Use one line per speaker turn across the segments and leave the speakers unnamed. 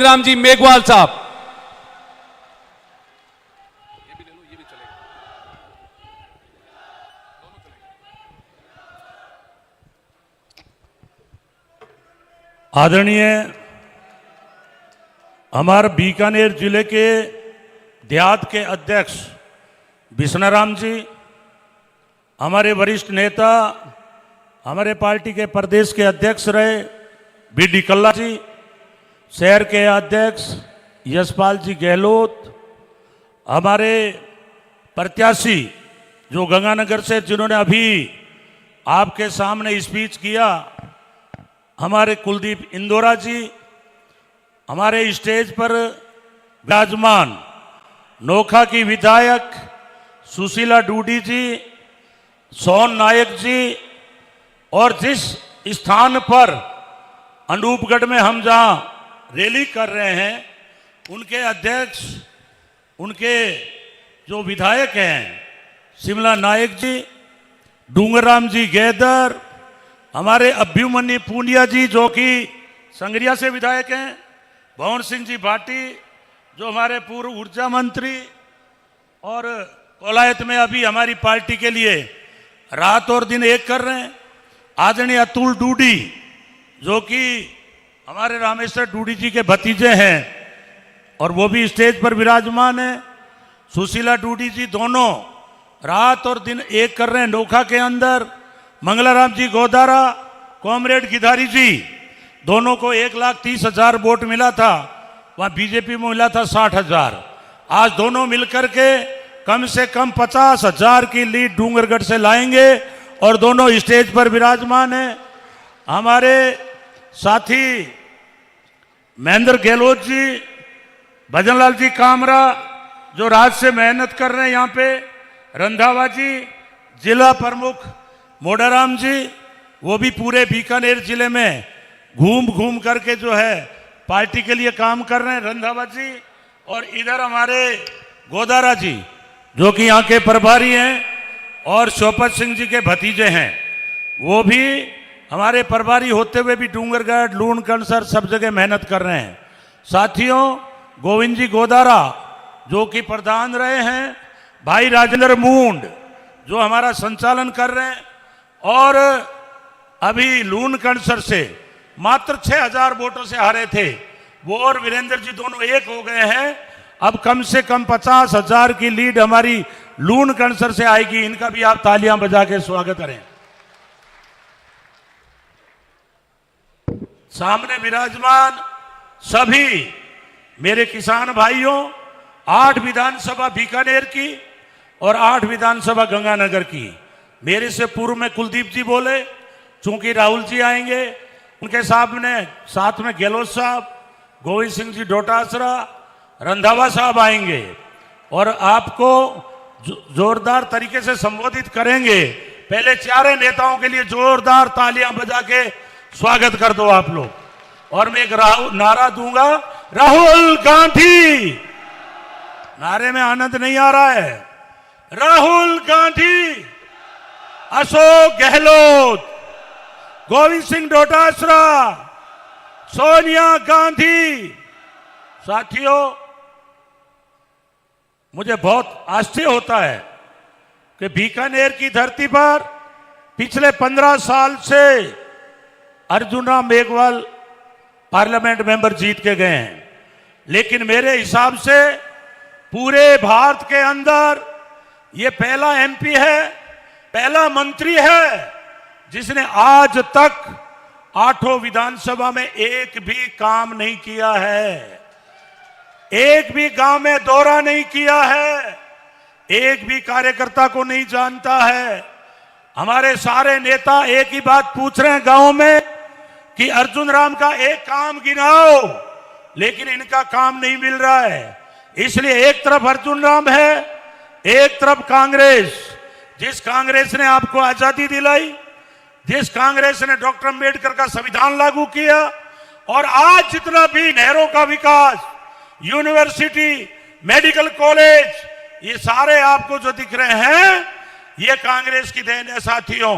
राम जी मेघवाल साहब।
आदरणीय हमारे बीकानेर जिले के देहात के अध्यक्ष बिश्नाराम जी, हमारे वरिष्ठ नेता, हमारे पार्टी के प्रदेश के अध्यक्ष रहे बी.डी. कल्ला जी, शहर के अध्यक्ष यशपाल जी गहलोत, हमारे प्रत्याशी जो गंगानगर से जिन्होंने अभी आपके सामने स्पीच किया, हमारे कुलदीप इंदौरा जी, हमारे स्टेज पर विराजमान नोखा की विधायक सुशीला डूडी जी, सोहन नायक जी, और जिस स्थान पर अनूपगढ़ में हम जहां रैली कर रहे हैं उनके अध्यक्ष, उनके जो विधायक हैं शिमला नायक जी, डूंगराम जी गैदर, हमारे अभ्युमन्यु पूनिया जी जो कि संगरिया से विधायक हैं, भवन सिंह जी भाटी जो हमारे पूर्व ऊर्जा मंत्री और कोलायत में अभी हमारी पार्टी के लिए रात और दिन एक कर रहे हैं, आदरणीय अतुल डूडी जो कि हमारे रामेश्वर डूडी जी के भतीजे हैं और वो भी स्टेज पर विराजमान है, सुशीला डूडी जी, दोनों रात और दिन एक कर रहे हैं नोखा के अंदर, मंगलाराम जी गोदारा, कॉमरेड गिधारी जी, दोनों को 1,30,000 वोट मिला था, वहां बीजेपी में मिला था 60,000। आज दोनों मिलकर के कम से कम 50,000 की लीड डूंगरगढ़ से लाएंगे और दोनों स्टेज पर विराजमान हैं। हमारे साथी महेंद्र गहलोत जी, भजनलाल जी कामरा जो रात से मेहनत कर रहे हैं यहाँ पे, रंधावा जी, जिला प्रमुख मोडाराम जी, वो भी पूरे बीकानेर जिले में घूम घूम करके जो है पार्टी के लिए काम कर रहे हैं, रंधावा जी, और इधर हमारे गोदारा जी जो कि यहाँ के प्रभारी हैं और शोपत सिंह जी के भतीजे हैं, वो भी हमारे प्रभारी होते हुए भी डूंगरगढ़, लूण कणसर सब जगह मेहनत कर रहे हैं। साथियों, गोविंद जी गोदारा जो कि प्रधान रहे हैं, भाई राजेंद्र मूंड जो हमारा संचालन कर रहे हैं, और अभी लूण कणसर से मात्र 6,000 वोटों से हारे थे, वो और वीरेंद्र जी दोनों एक हो गए हैं। अब कम से कम 50,000 की लीड हमारी लूण कणसर से आएगी। इनका भी आप तालियां बजा के स्वागत करें। सामने विराजमान सभी मेरे किसान भाइयों, 8 विधानसभा बीकानेर की और 8 विधानसभा गंगानगर की। मेरे से पूर्व में कुलदीप जी बोले, चूंकि राहुल जी आएंगे, उनके साथ में गहलोत साहब, गोविंद सिंह जी डोटासरा, रंधावा साहब आएंगे और आपको जोरदार तरीके से संबोधित करेंगे। पहले चारों नेताओं के लिए जोरदार तालियां बजा के स्वागत कर दो आप लोग। और मैं एक नारा दूंगा, राहुल गांधी। नारे में आनंद नहीं आ रहा है। राहुल गांधी, अशोक गहलोत, गोविंद सिंह डोटासरा, सोनिया गांधी। साथियों, मुझे बहुत आश्चर्य होता है कि बीकानेर की धरती पर पिछले 15 साल से अर्जुन राम मेघवाल पार्लियामेंट मेंबर जीत के गए हैं, लेकिन मेरे हिसाब से पूरे भारत के अंदर ये पहला एमपी है, पहला मंत्री है जिसने आज तक 8 विधानसभा में एक भी काम नहीं किया है, एक भी गांव में दौरा नहीं किया है, एक भी कार्यकर्ता को नहीं जानता है। हमारे सारे नेता एक ही बात पूछ रहे हैं गांव में कि अर्जुन राम का एक काम गिनाओ, लेकिन इनका काम नहीं मिल रहा है। इसलिए एक तरफ अर्जुन राम है, एक तरफ कांग्रेस, जिस कांग्रेस ने आपको आजादी दिलाई, जिस कांग्रेस ने डॉक्टर अंबेडकर का संविधान लागू किया, और आज जितना भी नहरों का विकास, यूनिवर्सिटी, मेडिकल कॉलेज, ये सारे आपको जो दिख रहे हैं, ये कांग्रेस की देन है साथियों।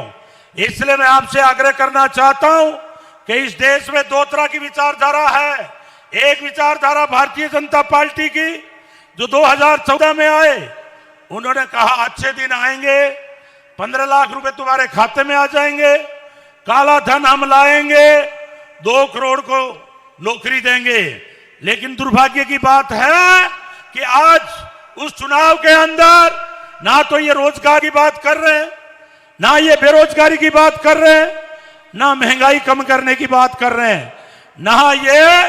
इसलिए मैं आपसे आग्रह करना चाहता हूं कि इस देश में 2 तरह की विचारधारा है। एक विचारधारा भारतीय जनता पार्टी की जो 2014 में आए, उन्होंने कहा अच्छे दिन आएंगे, 15 लाख रुपए तुम्हारे खाते में आ जाएंगे, काला धन हम लाएंगे, 2 करोड़ को नौकरी देंगे। लेकिन दुर्भाग्य की बात है कि आज उस चुनाव के अंदर ना तो ये रोजगार की बात कर रहे हैं, ना ये बेरोजगारी की बात कर रहे हैं, ना महंगाई कम करने की बात कर रहे हैं, ना ये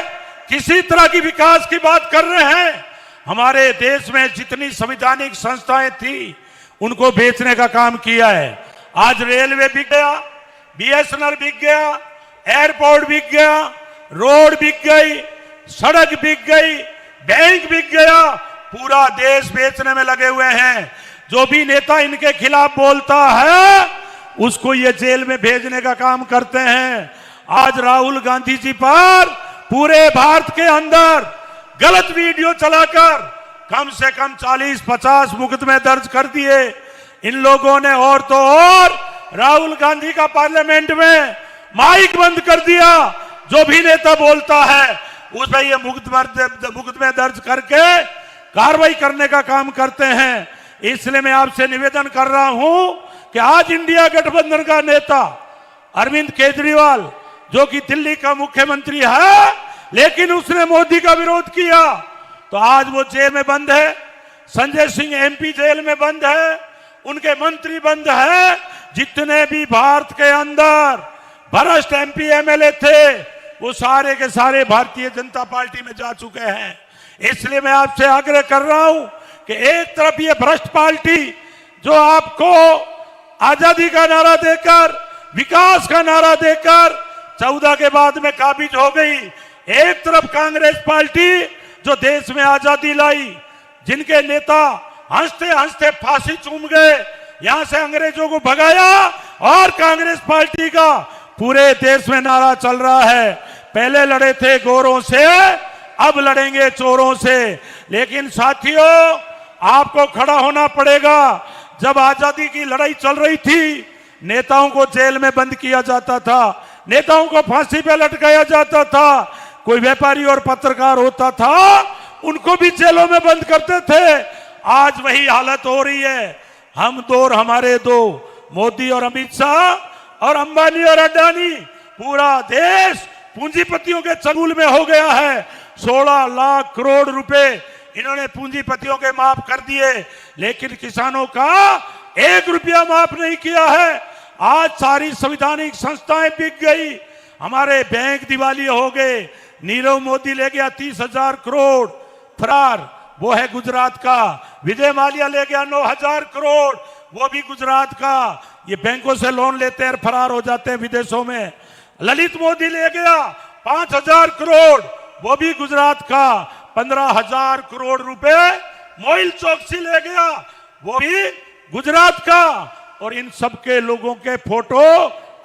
किसी तरह की विकास की बात कर रहे हैं। हमारे देश में जितनी संवैधानिक संस्थाएं थी उनको बेचने का काम किया है। आज रेलवे बिक गया, बीएसएनएल बिक गया, एयरपोर्ट बिक गया, रोड बिक गई, सड़क बिक गई, बैंक बिक गया, पूरा देश बेचने में लगे हुए हैं। जो भी नेता इनके खिलाफ बोलता है उसको ये जेल में भेजने का काम करते हैं। आज राहुल गांधी जी पर पूरे भारत के अंदर गलत वीडियो चलाकर कम से कम 40-50 मुकदमे दर्ज कर दिए इन लोगों ने। और तो और राहुल गांधी का पार्लियामेंट में माइक बंद कर दिया। जो भी नेता बोलता है उस पर ये मुकदमे दर्ज करके कार्रवाई करने का काम करते हैं। इसलिए मैं आपसे निवेदन कर रहा हूं कि आज इंडिया गठबंधन का नेता अरविंद केजरीवाल, जो कि दिल्ली का मुख्यमंत्री है, लेकिन उसने मोदी का विरोध किया तो आज वो जेल में बंद है। संजय सिंह एमपी जेल में बंद है, उनके मंत्री बंद है। जितने भी भारत के अंदर भ्रष्ट एमपी एमएलए थे वो सारे के सारे भारतीय जनता पार्टी में जा चुके हैं। इसलिए मैं आपसे आग्रह कर रहा हूं कि एक तरफ ये भ्रष्ट पार्टी जो आपको आजादी का नारा देकर, विकास का नारा देकर 14 के बाद में काबिज हो गई, एक तरफ कांग्रेस पार्टी जो देश में आजादी लाई, जिनके नेता हंसते हंसते फांसी चूम गए, यहां से अंग्रेजों को भगाया, और कांग्रेस पार्टी का पूरे देश में नारा चल रहा है, पहले लड़े थे गोरों से, अब लड़ेंगे चोरों से। लेकिन साथियों, आपको खड़ा होना पड़ेगा। जब आजादी की लड़ाई चल रही थी, नेताओं को जेल में बंद किया जाता था, नेताओं को फांसी पे लटकाया जाता था, कोई व्यापारी और पत्रकार होता था उनको भी जेलों में बंद करते थे। आज वही हालत हो रही है। हम दो और हमारे दो, मोदी और अमित शाह और अंबानी और अडानी, पूरा देश पूंजीपतियों के चंगुल में हो गया है। 16 लाख करोड़ रुपए इन्होंने पूंजीपतियों के माफ कर दिए, लेकिन किसानों का 1 रुपया माफ नहीं किया है। आज सारी संवैधानिक संस्थाएं बिक गई, हमारे बैंक दिवाली हो गए। नीरव मोदी ले गया 30,000 करोड़ फरार, वो है गुजरात का। विजय माल्या ले गया 9,000 करोड़, वो भी गुजरात का। ये बैंकों से लोन लेते हैं, फरार हो जाते हैं विदेशों में। ललित मोदी ले गया 5,000 करोड़, वो भी गुजरात का। 15,000 करोड़ रुपए मोइल चौकसी ले गया, वो भी गुजरात का। और इन सबके लोगों के फोटो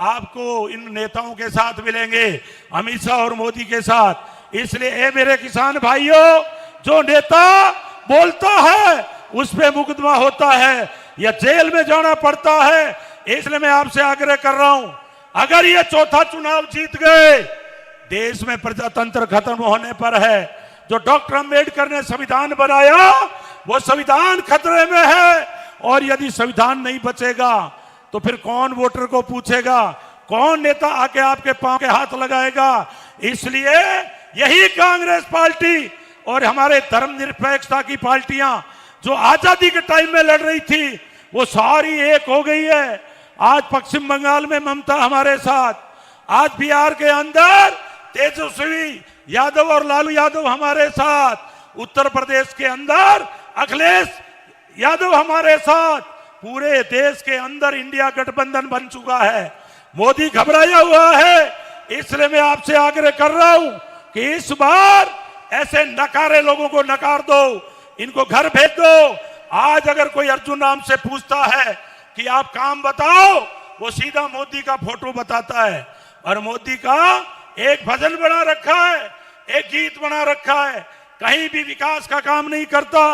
आपको इन नेताओं के साथ मिलेंगे, अमित शाह और मोदी के साथ। इसलिए ए मेरे किसान भाइयों, जो नेता बोलता है उस पे मुकदमा होता है या जेल में जाना पड़ता है। इसलिए मैं आपसे आग्रह कर रहा हूं, अगर ये चौथा चुनाव जीत गए, देश में प्रजातंत्र खत्म होने पर है। जो डॉक्टर अंबेडकर ने संविधान बनाया वो संविधान खतरे में है, और यदि संविधान नहीं बचेगा तो फिर कौन वोटर को पूछेगा, कौन नेता आके आपके पांव के हाथ लगाएगा। इसलिए यही कांग्रेस पार्टी और हमारे धर्मनिरपेक्षता की पार्टियां जो आजादी के टाइम में लड़ रही थी, वो सारी एक हो गई है। आज पश्चिम बंगाल में ममता हमारे साथ, आज बिहार के अंदर तेजस्वी यादव और लालू यादव हमारे साथ, उत्तर प्रदेश के अंदर अखिलेश यादव हमारे साथ। पूरे देश के अंदर इंडिया गठबंधन बन चुका है। मोदी घबराया हुआ है। इसलिए मैं आपसे आग्रह कर रहा हूं कि इस बार ऐसे नकारे लोगों को नकार दो, इनको घर भेज दो। आज अगर कोई अर्जुन राम से पूछता है कि आप काम बताओ, वो सीधा मोदी का फोटो बताता है, और मोदी का एक भजन बना रखा है, एक गीत बना रखा है, कहीं भी विकास का काम नहीं करता,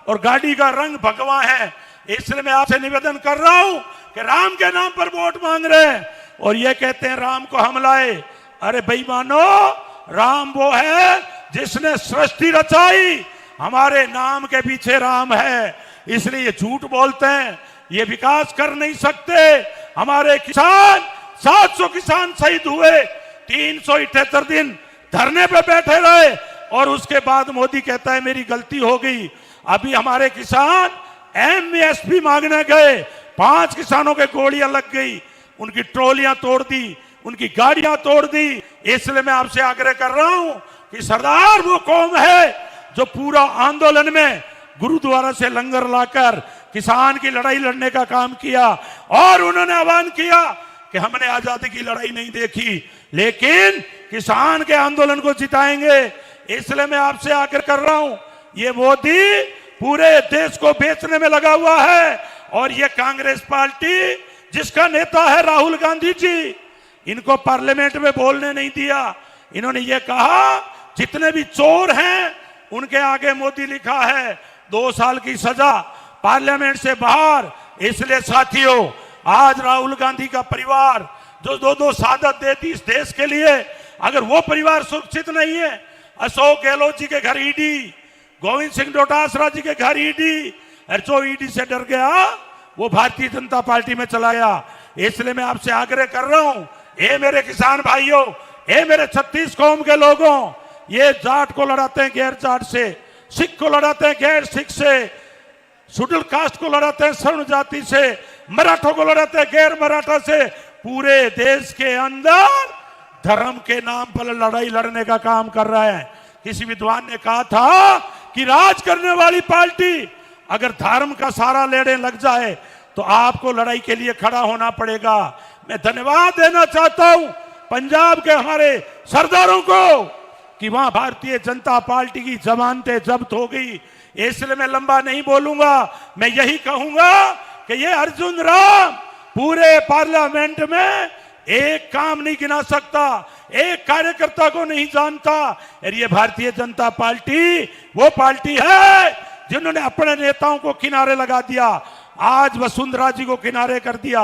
और गाड़ी का रंग भगवा है। इसलिए मैं आपसे निवेदन कर रहा हूं कि राम के नाम पर वोट मांग रहे हैं और ये कहते हैं राम को हम लाए। अरे बेईमानो, राम वो है जिसने सृष्टि रचाई, हमारे नाम के पीछे राम है, इसलिए ये झूठ बोलते हैं, ये विकास कर नहीं सकते। हमारे किसान 700 किसान शहीद हुए, 378 दिन धरने पे बैठे रहे और उसके बाद मोदी कहता है मेरी गलती हो गई। अभी हमारे किसान एमएसपी मांगने गए, 5 किसानों के गोलियां लग गई, उनकी ट्रॉलियां तोड़ दी, उनकी गाड़ियां तोड़ दी। इसलिए मैं आपसे आग्रह कर रहा हूं कि सरदार वो कौम है जो पूरा आंदोलन में गुरुद्वारा से लंगर लाकर किसान की लड़ाई लड़ने का काम किया और उन्होंने आह्वान किया कि हमने आजादी की लड़ाई नहीं देखी, लेकिन किसान के आंदोलन को जिताएंगे। इसलिए मैं आपसे आग्रह कर रहा हूं, ये मोदी पूरे देश को बेचने में लगा हुआ है और ये कांग्रेस पार्टी जिसका नेता है राहुल गांधी जी, इनको पार्लियामेंट में बोलने नहीं दिया। इन्होंने ये कहा जितने भी चोर हैं उनके आगे मोदी लिखा है 2 साल की सजा, पार्लियामेंट से बाहर। इसलिए साथियों, आज राहुल गांधी का परिवार जो 2-2 शहादत देती इस देश के लिए, अगर वो परिवार सुरक्षित नहीं है, अशोक गहलोत जी के घर ईडी, गोविंद सिंह डोटासरा जी के घर ईडी, और जो ईडी से डर गया वो भारतीय जनता पार्टी में चला गया। इसलिए मैं आपसे आग्रह कर रहा हूं, ए मेरे किसान भाइयों, ए मेरे 36 कौम के लोगों, ये जाट को लड़ाते हैं गैर जाट से, सिख को लड़ाते हैं गैर सिख से, शेड्यूल कास्ट को लड़ाते हैं स्वर्ण जाति से, मराठों को लड़ाते हैं गैर मराठा से। पूरे देश के अंदर धर्म के नाम पर लड़ाई लड़ने का काम कर रहा है। किसी विद्वान ने कहा था कि राज करने वाली पार्टी अगर धर्म का सारा लेने लग जाए तो आपको लड़ाई के लिए खड़ा होना पड़ेगा। मैं धन्यवाद देना चाहता हूं पंजाब के हमारे सरदारों को कि वहां भारतीय जनता पार्टी की जमानतें जब्त हो गई। इसलिए मैं लंबा नहीं बोलूंगा, मैं यही कहूंगा कि ये अर्जुन राम पूरे पार्लियामेंट में एक काम नहीं गिना सकता, एक कार्यकर्ता को नहीं जानता। और ये भारतीय जनता पार्टी वो पार्टी है जिन्होंने अपने नेताओं को किनारे लगा दिया, आज वसुंधरा जी को किनारे कर दिया,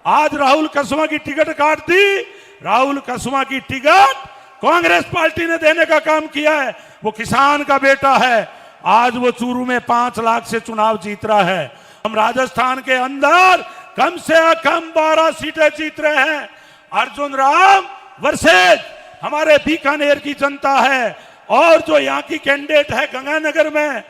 आज राहुल कसवा की टिकट काट दी। राहुल कसवा की टिकट कांग्रेस पार्टी ने देने का काम किया है, वो किसान का बेटा है, आज वो चूरू में 5 लाख से चुनाव जीत रहा है। हम राजस्थान के अंदर कम से कम 12 सीटें जीत रहे हैं। अर्जुन राम वर्सेज हमारे बीकानेर की जनता है, और जो यहाँ की कैंडिडेट है गंगानगर में,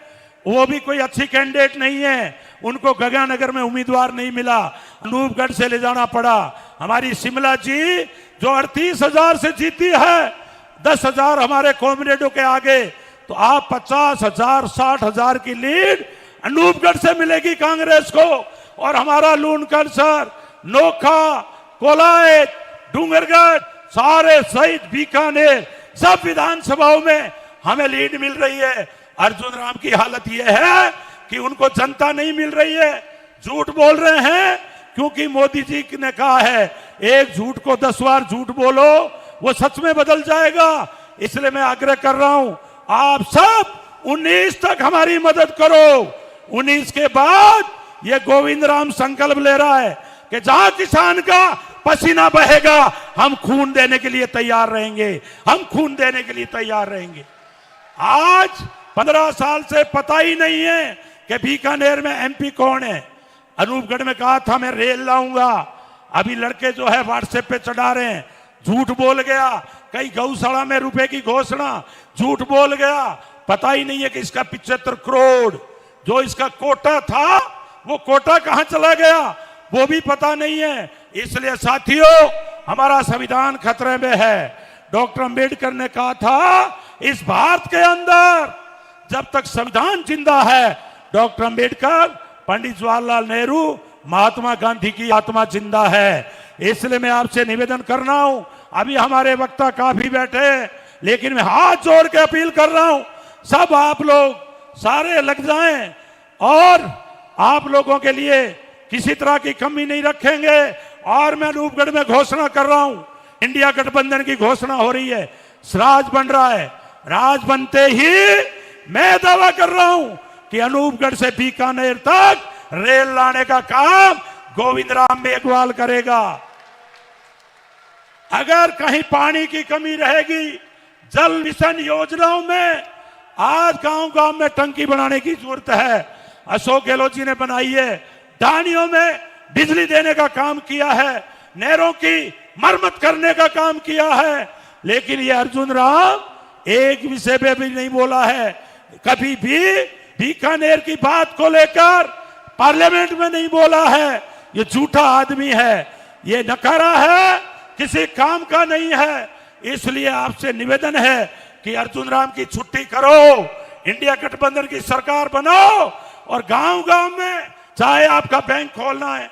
वो भी कोई अच्छी कैंडिडेट नहीं है, उनको गंगानगर में उम्मीदवार नहीं मिला, अनूपगढ़ से ले जाना पड़ा। हमारी शिमला जी जो 38,000 से जीती है, 10,000 हमारे कॉमरेडों के आगे, तो आप 50,000 60,000 की लीड अनूपगढ़ से मिलेगी कांग्रेस को। और हमारा लूनकर सर, नोखा, कोलायत, डूंगरगढ़, सारे सहित बीकानेर सब विधानसभाओं में हमें लीड मिल रही है। अर्जुन राम की हालत यह है कि उनको जनता नहीं मिल रही है, झूठ बोल रहे हैं, क्योंकि मोदी जी ने कहा है एक झूठ को 10 बार झूठ बोलो वो सच में बदल जाएगा। इसलिए मैं आग्रह कर रहा हूं, आप सब 19 तक हमारी मदद करो। 19 के बाद ये गोविंद राम संकल्प ले रहा है कि जहां किसान का पसीना बहेगा हम खून देने के लिए तैयार रहेंगे, हम खून देने के लिए तैयार रहेंगे। आज 15 साल से पता ही नहीं है कि बीकानेर में एमपी कौन है। अनूपगढ़ में कहा था मैं रेल लाऊंगा, अभी लड़के जो है व्हाट्सएप पे चढ़ा रहे हैं, झूठ बोल गया। कई गौशाला में रुपए की घोषणा, झूठ बोल गया। पता ही नहीं है कि इसका 75 करोड़ जो इसका कोटा था वो कोटा कहां चला गया वो भी पता नहीं है। इसलिए साथियों, हमारा संविधान खतरे में है। डॉक्टर अंबेडकर ने कहा था इस भारत के अंदर जब तक संविधान जिंदा है, डॉक्टर अंबेडकर, पंडित जवाहरलाल नेहरू, महात्मा गांधी की आत्मा जिंदा है। इसलिए मैं आपसे निवेदन कर रहा हूं, अभी हमारे वक्ता काफी बैठे, लेकिन मैं हाथ जोड़ के अपील कर रहा हूं, सब आप लोग सारे लग जाएं और आप लोगों के लिए किसी तरह की कमी नहीं रखेंगे। और मैं अनूपगढ़ में घोषणा कर रहा हूं, इंडिया गठबंधन की घोषणा हो रही है, राज बन रहा है। राज बनते ही मैं दावा कर रहा हूं कि अनूपगढ़ से बीकानेर तक रेल लाने का काम गोविंद राम मेघवाल करेगा। अगर कहीं पानी की कमी रहेगी, जल मिशन योजनाओं में आज गांव गांव में टंकी बनाने की जरूरत है। अशोक गहलोत जी ने बनाई है। ढानियों में बिजली देने का काम किया है, नहरों की मरम्मत करने का काम किया है। लेकिन ये अर्जुन राम एक विषय पे भी नहीं बोला है। कभी भी बीकानेर की बात को लेकर पार्लियामेंट में नहीं बोला है। ये झूठा आदमी है, ये नकारा है, किसी काम का नहीं है। इसलिए आपसे निवेदन है कि अर्जुन राम की छुट्टी करो, इंडिया गठबंधन की सरकार बनाओ और गांव गांव में चाहे आपका बैंक खोलना है,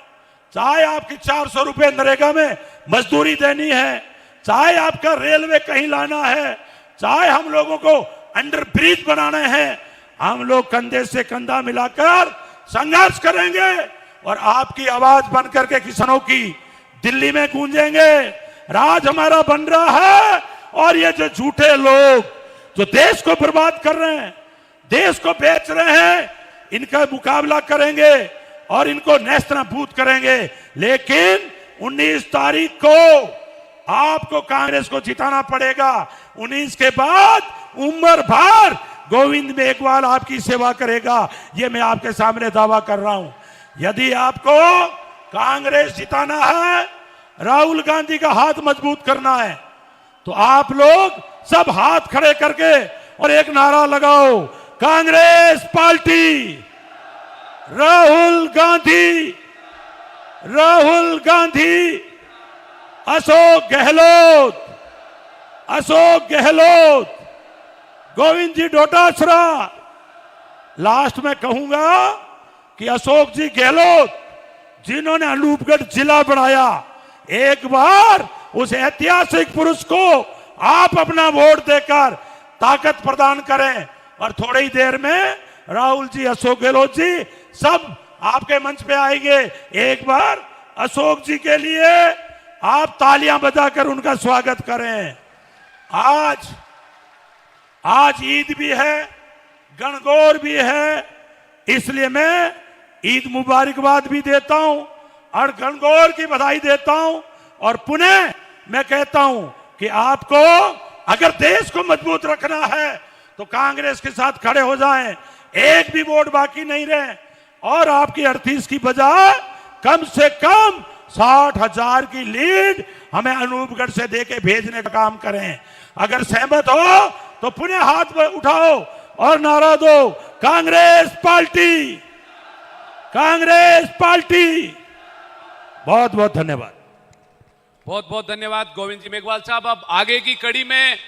चाहे आपकी 400 रुपए नरेगा में मजदूरी देनी है, चाहे आपका रेलवे कहीं लाना है, चाहे हम लोगों को अंडर ब्रिज बनाने हैं, हम लोग कंधे से कंधा मिलाकर संघर्ष करेंगे और आपकी आवाज बनकर के किसानों की दिल्ली में गूंजेंगे। राज हमारा बन रहा है और ये जो झूठे लोग जो देश को बर्बाद कर रहे हैं, देश को बेच रहे हैं, इनका मुकाबला करेंगे और इनको नेस्तनाबूद करेंगे। लेकिन 19 तारीख को आपको कांग्रेस को जिताना पड़ेगा। 19 के बाद उम्र भर गोविंद मेघवाल आपकी सेवा करेगा। ये मैं आपके सामने दावा कर रहा हूं। यदि आपको कांग्रेस जिताना है, राहुल गांधी का हाथ मजबूत करना है, तो आप लोग सब हाथ खड़े करके और एक नारा लगाओ, कांग्रेस पार्टी, राहुल गांधी, राहुल गांधी, अशोक गहलोत, अशोक गहलोत, गोविंद जी डोटासरा। लास्ट में कहूंगा कि अशोक जी गहलोत जिन्होंने अनूपगढ़ जिला बनाया, एक बार उस ऐतिहासिक पुरुष को आप अपना वोट देकर ताकत प्रदान करें और थोड़ी ही देर में राहुल जी, अशोक गहलोत जी सब आपके मंच पे आएंगे। एक बार अशोक जी के लिए आप तालियां बजाकर उनका स्वागत करें। आज ईद भी है, गणगौर भी है, इसलिए मैं ईद मुबारकबाद भी देता हूं और गणगौर की बधाई देता हूं। और पुनः मैं कहता हूं कि आपको अगर देश को मजबूत रखना है तो कांग्रेस के साथ खड़े हो जाएं, एक भी वोट बाकी नहीं रहे और आपकी 38 की बजाय कम से कम 60,000 की लीड हमें अनूपगढ़ से देके भेजने का काम करें। अगर सहमत हो तो पुनः हाथ उठाओ और नारा दो, कांग्रेस पार्टी, कांग्रेस पार्टी। बहुत बहुत धन्यवाद।
बहुत बहुत धन्यवाद गोविंद जी मेघवाल साहब। अब आगे की कड़ी में